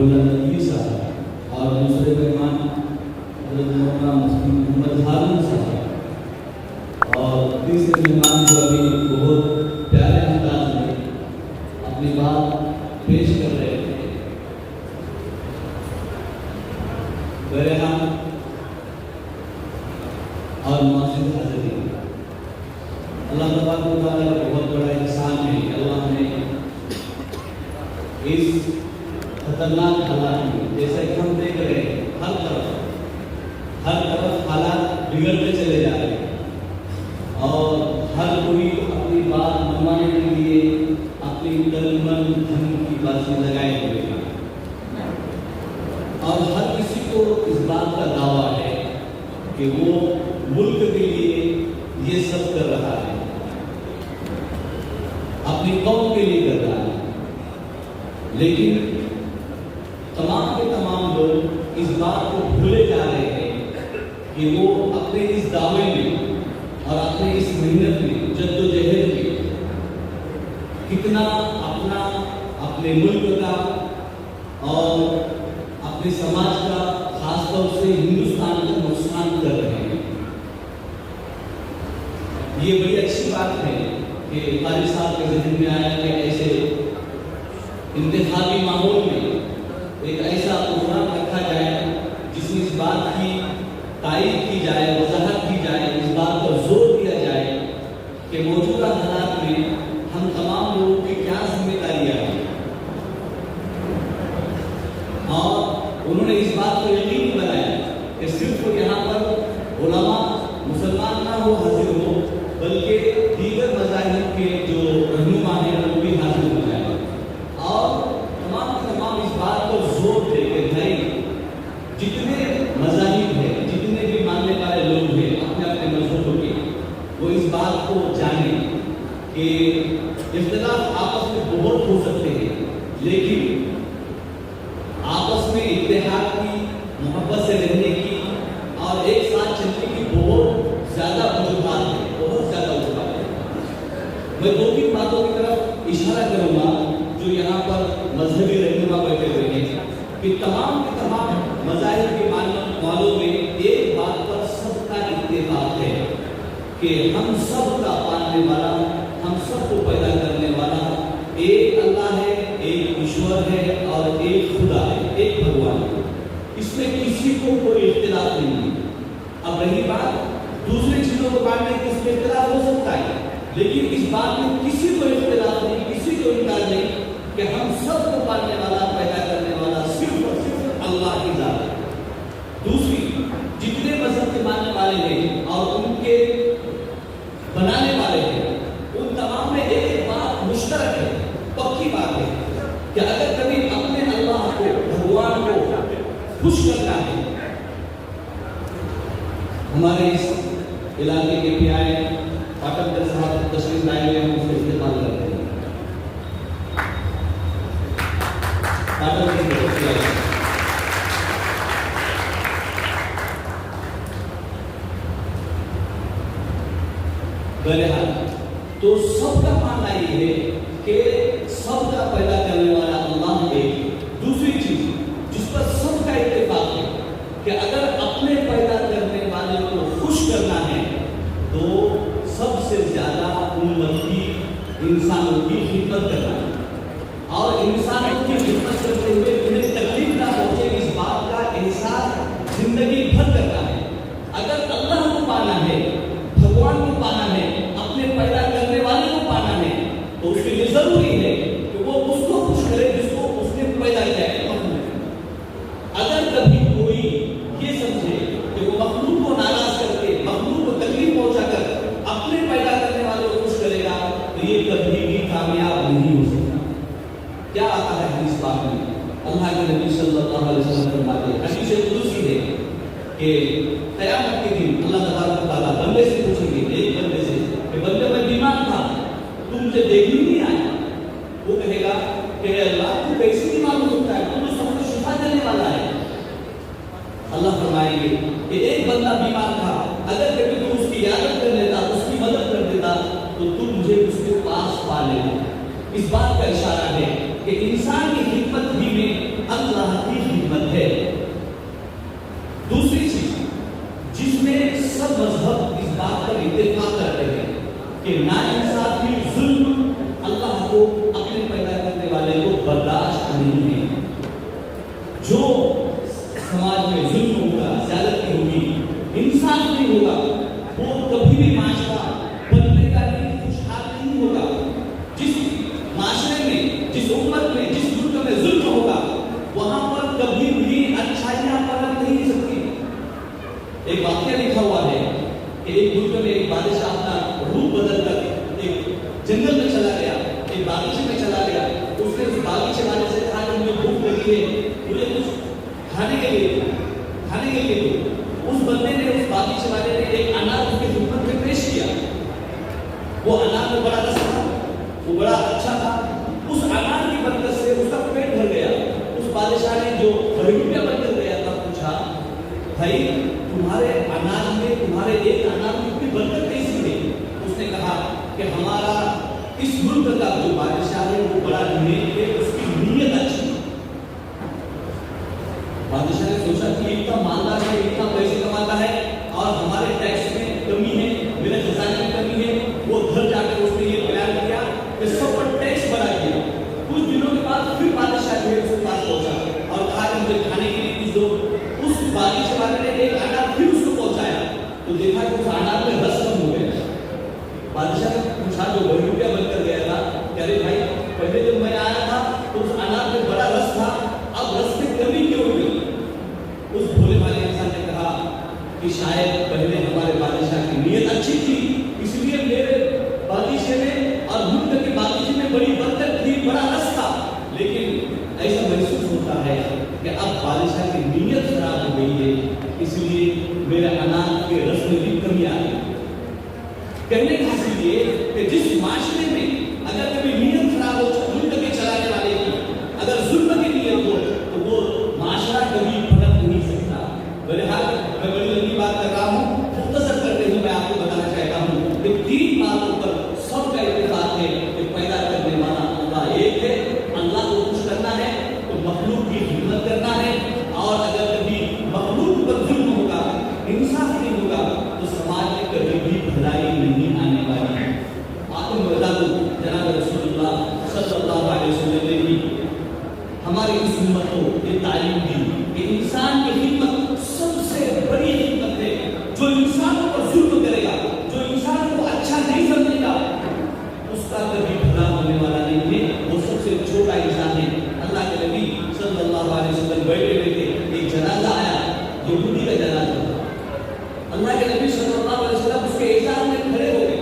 مولانا نبی صاحب اور دوسرے مہمان حضرت مولانا مفتی محمد ہارون صاحب اور تیسرے مہمان جو ابھی بہت پیارے انداز میں اپنی بات پیش کر رہے تھے. بہرحال اور معزز حاضرین، اللہ تبارک و تعالیٰ کا بہت بڑا احسان ہے کہ اللہ نے اس خطرناک حالات میں، جیسا کہ ہم دیکھ رہے ہیں ہر طرف حالات بگڑتے چلے جا رہے ہیں اور ہر کوئی اپنی بات منوانے کے لیے اپنی تن دھن کی بازی لگائے ہوئے ہیں اور ہر کسی کو اس بات کا دعویٰ ہے کہ وہ ملک کے لیے یہ سب کر رہا ہے، اپنی قوم کے لیے کر رہا ہے. لیکن تمام کے تمام لوگ اس بات کو بھولے جا رہے ہیں کہ وہ اپنے اس دعوے میں اور اپنے اس محنت میں جد و جہد میں کتنا اپنے ملک کا اور اپنے سماج کا، خاص طور سے ہندوستان کا نقصان کر رہے ہیں. یہ بڑی اچھی بات ہے کہ قاری صاحب کے ذہن میں آیا کہ ایسے انتخابی ماحول میں ایک ایسا پروگرام رکھا جائے جس میں اس بات کی تائید کی جائے، وضاحت کی جائے، اس بات پر زور دیا جائے کہ موجودہ حالات میں ہم تمام لوگوں کی کیا ذمہ داریاں ہیں. اور انہوں نے اس بات کو یقینی بنایا کہ صرف یہاں پر علماء مسلمان نہ ہو حاضر ہو بلکہ دیگر مذاہب کے جو رہنما ہیں وہ بھی حاضر ہو جائیں اور تمام اس بات پر زور دے کہ بھائی جتنے مذاہب ہیں، جتنے بھی ماننے والے لوگ ہیں اپنے اپنے مذہبوں کے، وہ اس بات کو جانیں کہ اختلاف آپس میں بہت ہو سکتے ہیں لیکن آپس میں اتحاد کی، محبت سے رہنے کی اور ایک ساتھ چلنے کی بہت زیادہ وجوہات ہیں، بہت زیادہ وجوہات ہیں. میں دو تین باتوں کی طرف اشارہ کروں گا جو یہاں پر مذہبی رہنما بیٹھے ہوئے ہیں کہ تمام کے تمام مذاہب کے ماننے والوں میں ایک بات پر سب کا اتفاق ہے کہ ہم سب کا پالنے والا، ہم سب کو پیدا کرنے والا ایک اللہ ہے، ایک ایشور ہے اور ایک خدا ہے، ایک بھگوان ہے. اس میں کسی کو کوئی اختلاف نہیں ہے. اب رہی بات دوسری چیزوں کو ماننے کی، اس میں اختلاف ہو سکتا ہے لیکن اس بات میں کسی کو اختلاف نہیں، کسی کو انکار نہیں کہ ہم سب کو پالنے والا، پیدا کرنے والا صرف اور صرف اللہ کی ذات ہے. دوسری، جتنے مذہب کے ماننے والے ہیں اور ان کے بنانے والے ہیں ان تمام میں ایک بات مشترک ہے، پکی بات ہے کہ اگر کبھی اپنے اللہ کو، بھگوان کو خوش کرنا ہے. ہمارے اس علاقے کے پیارے پاٹکر صاحب تشریف لائے ہوئے ہم اس کو استعمال کرتے ہیں. بہرحال تو سب کا ماننا یہ ہے کہ سب کا پیدا کرنے والا اللہ ایک. دوسری چیز جس پر سب کا اتفاق ہے کہ اگر اپنے پیدا کرنے والے کو خوش کرنا ہے تو سب سے زیادہ امت کی، انسانوں کی خدمت کرنا ہے اور انسانوں کی خدمت کرتے ہوئے انہیں تکلیف نہ پہنچے اس بات کا احساس زندگی بھر کرنا ہے. اگر اللہ کو پانا ہے، بھگوان کو پانا ہے، اپنے پیدا کرنے والے کو پانا ہے تو اس کے لیے ضروری ہے کہ وہ اس کو خوش کرے جس کو اس نے پیدا کیا ہے. اگر کبھی کوئی یہ سمجھے کہ وہ مخلوق کو ناراض کر کے، مخلوق کو تکلیف پہنچا کر اپنے پیدا کرنے والے کو خوش کرے گا تو یہ کبھی بھی کامیاب نہیں ہو سکتا. کیا آتا ہے حدیث پاک میں؟ اللہ کے نبی صلی اللہ علیہ وسلم فرماتے ہیں، حدیث قدسی ہے کہ قیامت کے دن اللہ تبارک و تعالیٰ بندے سے پوچھیں گے، ایک بندے سے کہ بندے میں بیمار تھا، تو مجھے دیکھنے نہیں آیا. وہ کہے گا کہ اللہ تو کیسے بیمار ہو سکتا ہے، تو سب کو شفا دینے والا ہے. اللہ فرمائیں گے کہ ایک بندہ بیمار تھا، اگر کبھی تو اس کی عیادت کر لیتا، اس کی مدد کر دیتا تو تم مجھے اس کے پاس پا لیتا. اس بات کا اشارہ ہے کہ انسان کی خدمت بھی میں اللہ जो समाज में जुल्म होगा, ज्यादती होगी, इंसाफ नहीं होगा, वो कभी भी माशरा बदलेगा नहीं, खुशहाल नहीं होगा। जिस माशरे में, जिस उम्मत में, जिस मुल्क में जुल्म होगा, वहां पर कभी भी अच्छाइयां पनप नहीं सकती। एक वाक्य लिखा हुआ है कि एक मुल्क में एक बादशाह अपना रूप बदल कर एक जंगल में चला गया, एक बागीचे में चला गया। उसने उस बागीचे वाले से कहा कि मुझे भूख लगी है, मुझे कुछ खाने के लिए दो। उस बंदे ने, उस बागीचे वाले ने एक अनार उसके खिदमत में पेश किया। वो अनार में बड़ा रस था, वो बड़ा अच्छा था। उस अनार की बरकत से उसका पेट भर गया। उस बादशाह ने जो बड़े बनकर गया था पूछा, भाई तुम्हारे अनाज में, तुम्हारे एक अनाज में इतनी बरकत कैसी है? उसने कहा कि हमारा इस मुल्क का जो बादशाह है वो बड़ा नेक है, उसकी नीयत अच्छी है। बादशाह ने सोचा कि इतना मालदार है, इतना पैसे कमाता है और हमारे टैक्स में कमी है, मेरे खजाने में कमी है। वो घर जाकर उसने ये बयान किया कि सब पर टैक्स बढ़ा दिया। कुछ दिनों के बाद फिर बादशाह जो है उसके पास पहुंचा और कहा कि मुझे खाने के लिए कुछ दो। उस बागीचे वाले ने एक अनार फिर उसको पहुंचाया तो देखा कि उस अनार में रस कम हो गया। बादशाह ने पूछा, जो बहरूपिया बनकर गया था, कि अरे भाई पहले जब मैं आया था तो उस अनार में बड़ा रस था, अब रस में कमी क्यों हुई? उस भोले वाले इंसान ने कहा कि शायद पहले हमारे बादशाह की नीयत अच्छी थी, इसलिए मेरे बागीचे में और मुल्क के बागीचे में बड़ी बरकत थी, बड़ा रस था। लेकिन ऐसा महसूस होता है कि अब बादशाह की नीयत खराब हो गई है, इसलिए मेरे अनाज के रस में भी कमी आ गई। कहने का हासिल ये कि जिस माशरे में अगर कभी नीयत खराब हो मुल्क के चलाने वाले की, अगर जुल्म की नीयत हो तो वो माशरा कभी पनप नहीं सकता। बहरहाल मैं बड़ी लंबी बात कर रहा हूँ, मुख्तसर करते हुए मैं आपको बताना चाहता हूँ कि 3 बातों पर सबका इत्तेफाक है कि पैदा करने वाला अल्लाह एक है। अल्लाह को खुश करना है तो मखलूक की खिदमत करना है, और अगर कभी मखलूक पर जुल्म होगा, इंसाफ नहीं होगा, तो समाज में कभी भी भलाई नहीं आने वाली है। आपको मैं बता दूं, जनाब रसूलुल्लाह सल्लल्लाहु अलैहि वसल्लम ने भी हमारी इस उम्मत को ये तालीम दी कि इंसान की खिदमत सबसे बड़ी खिदमत है। जो इंसानों पर जुल्म करेगा, जो इंसान को अच्छा नहीं समझेगा, उसका कभी भला होने वाला नहीं है, वो सबसे छोटा इंसान है। अल्लाह के नबी सल्लल्लाहु अलैहि वसल्लम बैठे हुए थे, एक जनाजा आया, यहूदी का जनाजा। अल्लाह के नबी सल्लल्लाहु अलैहि वसल्लम उसके एजाज में खड़े हो गए।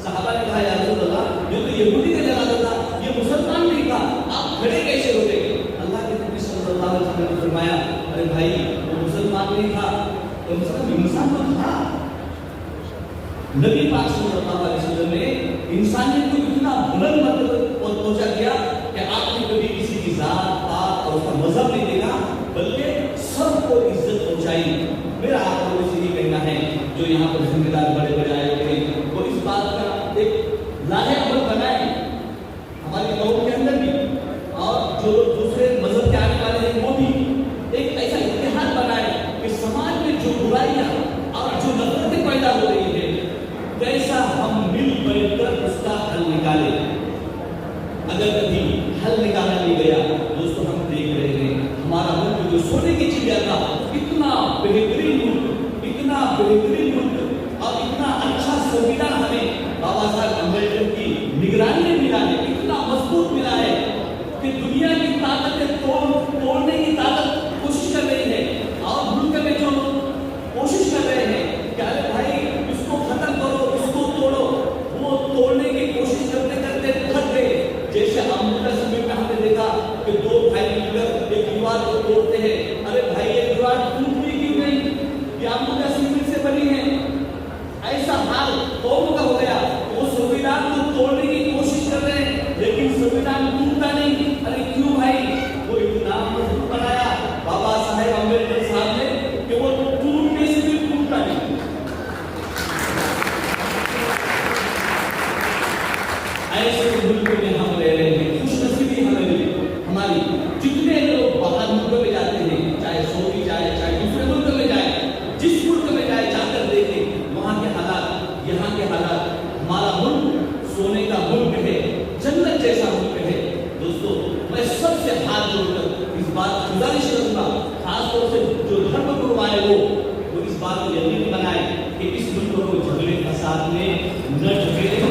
सहाबा ने कहा, या रसूल अल्लाह, ये तो यहूदी का जनाजा था, ये मुसलमान नहीं था, आप खड़े कैसे हो गए? अल्लाह के नबी सल्लल्लाहु अलैहि वसल्लम ने फरमाया, अरे भाई वो मुसलमान नहीं था, तो मुसलमान इंसान तो था। नबी पाक सल्लल्लाहु अलैहि वसल्लम ने इंसानियत को इतना बुलंद मर्तबे पर पहुंचा दिया कि आपने कभी किसी की जात, पात और उसका मजहब नहीं देखा, बल्कि सबको इज्जत पहुंचाई। मेरा आप लोगों से ये कहना है, जो यहाँ पर जिम्मेदार बड़े बड़े आए हुए हैं, वो इस बात का एक लाहेअमल बनाए हमारी कौम के अंदर भी, और जो दूसरे मजहब के आने वाले हैं वो भी एक ऐसा इतिहाद बनाए कि समाज में जो बुराइयां और जो नफरतें पैदा हो रही है, कैसा हम मिल बैठकर उसका हल निकालें। अगर कभी हल निकाला नहीं गया, दोस्तों हम देख रहे हैं हमारा मुल्क जो सोने की चिड़िया था, इतना बेहतरीन मुल्क और इतना अच्छा संविधान हमें बाबा साहब अम्बेडकर की निगरानी में मिला है, इतना मजबूत मिला है कि दुनिया की ताकतें तोड़ने की ताकत कोशिश कर रही है, और मुल्क में जो कोशिश कर रहे हैं कि अरे भाई इसको खत्म करो, इसको तोड़ो, वो तोड़ने की कोशिश करते करते थक गए। जैसे अमृता सिंह में हमने देखा कि 2 भाई मिलकर एक दीवार को तोड़ते हैं, अरे भाई ये दीवार टूटती क्यों नहीं? ये अमृता सिंह से बनी है। ऐसा हाल कौम का हो गया, वो संविधान को तोड़ने की कोशिश कर रहे हैं। जो धर्म गुरु आए वो इस बात को यकीनी बनाए कि इस मुल्क को झगड़े फसाद में न झगड़े